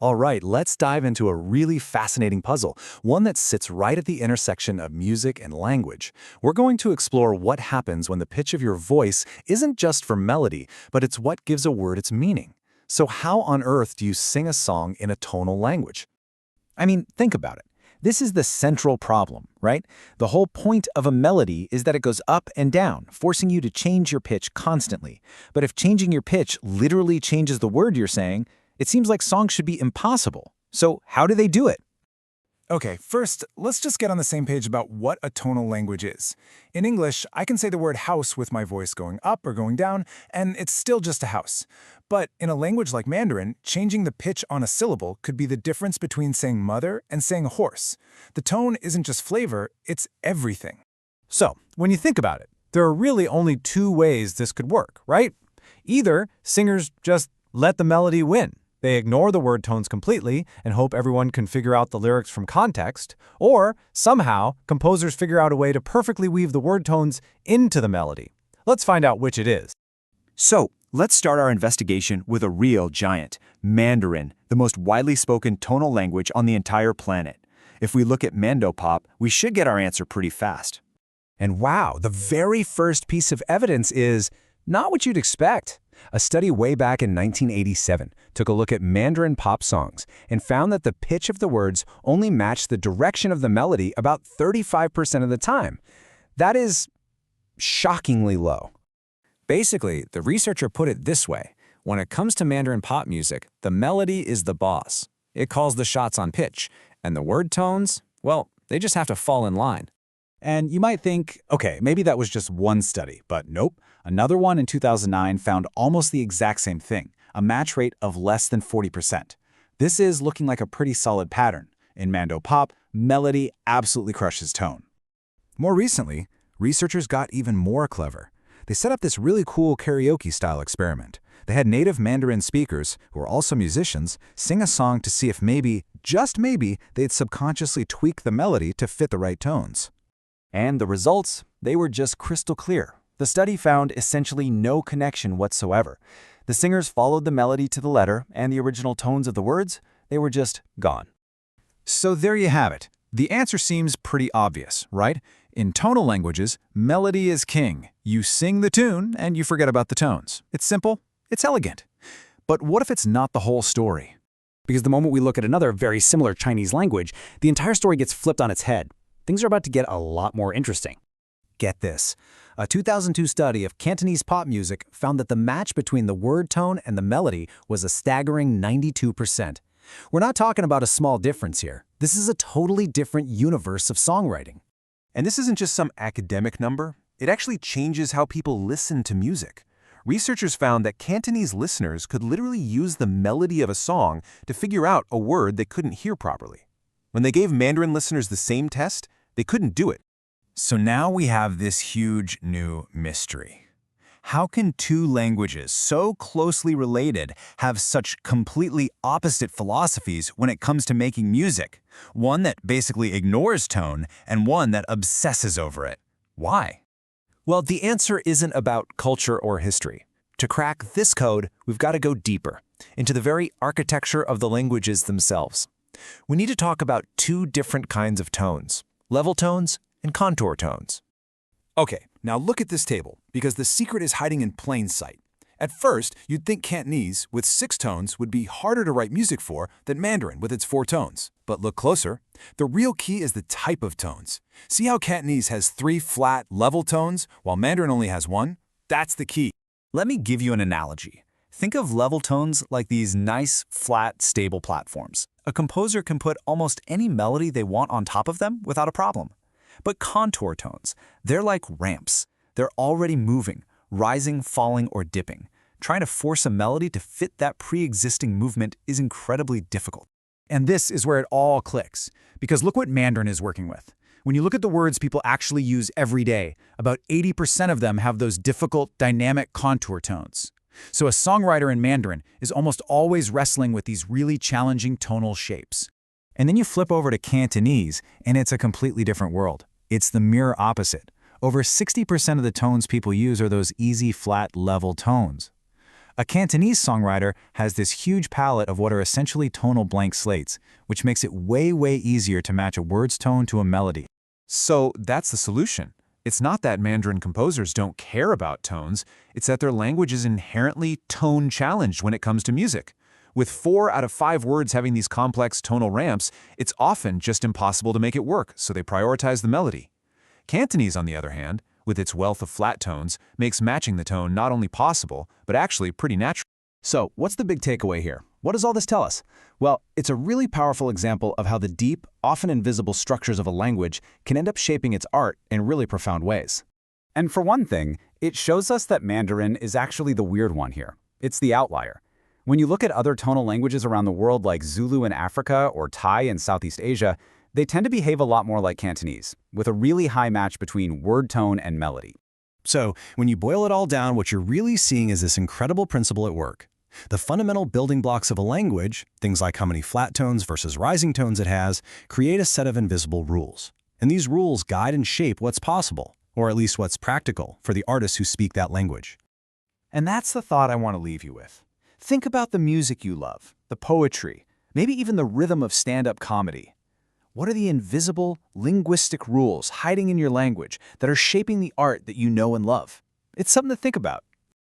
All right, let's dive into a really fascinating puzzle, one that sits right at the intersection of music and language. We're going to explore what happens when the pitch of your voice isn't just for melody, but it's what gives a word its meaning. So how on earth do you sing a song in a tonal language? I mean, think about it. This is the central problem, right? The whole point of a melody is that it goes up and down, forcing you to change your pitch constantly. But if changing your pitch literally changes the word you're saying, it seems like songs should be impossible. So how do they do it? Okay, first, let's just get on the same page about what a tonal language is. In English, I can say the word house with my voice going up or going down, and it's still just a house. But in a language like Mandarin, changing the pitch on a syllable could be the difference between saying mother and saying horse. The tone isn't just flavor, it's everything. So, when you think about it, there are really only two ways this could work, right? Either singers just let the melody win. They ignore the word tones completely and hope everyone can figure out the lyrics from context, or somehow composers figure out a way to perfectly weave the word tones into the melody. Let's find out which it is. So, let's start our investigation with a real giant, Mandarin, the most widely spoken tonal language on the entire planet. If we look at Mandopop, we should get our answer pretty fast. And wow, the very first piece of evidence is not what you'd expect. A study way back in 1987 took a look at Mandarin pop songs and found that the pitch of the words only matched the direction of the melody about 35% of the time. That is shockingly low. Basically, the researcher put it this way. When it comes to Mandarin pop music, the melody is the boss. It calls the shots on pitch, and the word tones, well, they just have to fall in line. And you might think, okay, maybe that was just one study, but nope. Another one in 2009 found almost the exact same thing, a match rate of less than 40%. This is looking like a pretty solid pattern. In Mandopop, melody absolutely crushes tone. More recently, researchers got even more clever. They set up this really cool karaoke-style experiment. They had native Mandarin speakers, who are also musicians, sing a song to see if maybe, just maybe, they'd subconsciously tweak the melody to fit the right tones. And the results, they were just crystal clear. The study found essentially no connection whatsoever. The singers followed the melody to the letter, and the original tones of the words, they were just gone. So there you have it. The answer seems pretty obvious, right? In tonal languages, melody is king. You sing the tune, and you forget about the tones. It's simple, it's elegant. But what if it's not the whole story? Because the moment we look at another very similar Chinese language, the entire story gets flipped on its head. Things are about to get a lot more interesting. Get this. A 2002 study of Cantonese pop music found that the match between the word tone and the melody was a staggering 92%. We're not talking about a small difference here. This is a totally different universe of songwriting. And this isn't just some academic number. It actually changes how people listen to music. Researchers found that Cantonese listeners could literally use the melody of a song to figure out a word they couldn't hear properly. When they gave Mandarin listeners the same test, they couldn't do it. So now we have this huge new mystery. How can two languages so closely related have such completely opposite philosophies when it comes to making music? One that basically ignores tone and one that obsesses over it. Why? Well, the answer isn't about culture or history. To crack this code, we've got to go deeper, into the very architecture of the languages themselves. We need to talk about two different kinds of tones, level tones and contour tones. Okay, now look at this table, because the secret is hiding in plain sight. At first, you'd think Cantonese, with 6 tones, would be harder to write music for than Mandarin with its 4 tones. But look closer. The real key is the type of tones. See how Cantonese has 3 flat, level tones, while Mandarin only has 1? That's the key. Let me give you an analogy. Think of level tones like these nice, flat, stable platforms. A composer can put almost any melody they want on top of them without a problem. But contour tones, they're like ramps. They're already moving, rising, falling, or dipping. Trying to force a melody to fit that pre-existing movement is incredibly difficult. And this is where it all clicks, because look what Mandarin is working with. When you look at the words people actually use every day, about 80% of them have those difficult, dynamic contour tones. So a songwriter in Mandarin is almost always wrestling with these really challenging tonal shapes. And then you flip over to Cantonese, and it's a completely different world. It's the mirror opposite. Over 60% of the tones people use are those easy, flat, level tones. A Cantonese songwriter has this huge palette of what are essentially tonal blank slates, which makes it way easier to match a word's tone to a melody. So that's the solution. It's not that Mandarin composers don't care about tones, it's that their language is inherently tone-challenged when it comes to music. With 4 out of 5 words having these complex tonal ramps, it's often just impossible to make it work, so they prioritize the melody. Cantonese, on the other hand, with its wealth of flat tones, makes matching the tone not only possible, but actually pretty natural. So, what's the big takeaway here? What does all this tell us? Well, it's a really powerful example of how the deep, often invisible structures of a language can end up shaping its art in really profound ways. And for one thing, it shows us that Mandarin is actually the weird one here. It's the outlier. When you look at other tonal languages around the world like Zulu in Africa or Thai in Southeast Asia, they tend to behave a lot more like Cantonese, with a really high match between word tone and melody. So, when you boil it all down, what you're really seeing is this incredible principle at work. The fundamental building blocks of a language, things like how many flat tones versus rising tones it has, create a set of invisible rules. And these rules guide and shape what's possible, or at least what's practical, for the artists who speak that language. And that's the thought I want to leave you with. Think about the music you love, the poetry, maybe even the rhythm of stand-up comedy. What are the invisible, linguistic rules hiding in your language that are shaping the art that you know and love? It's something to think about.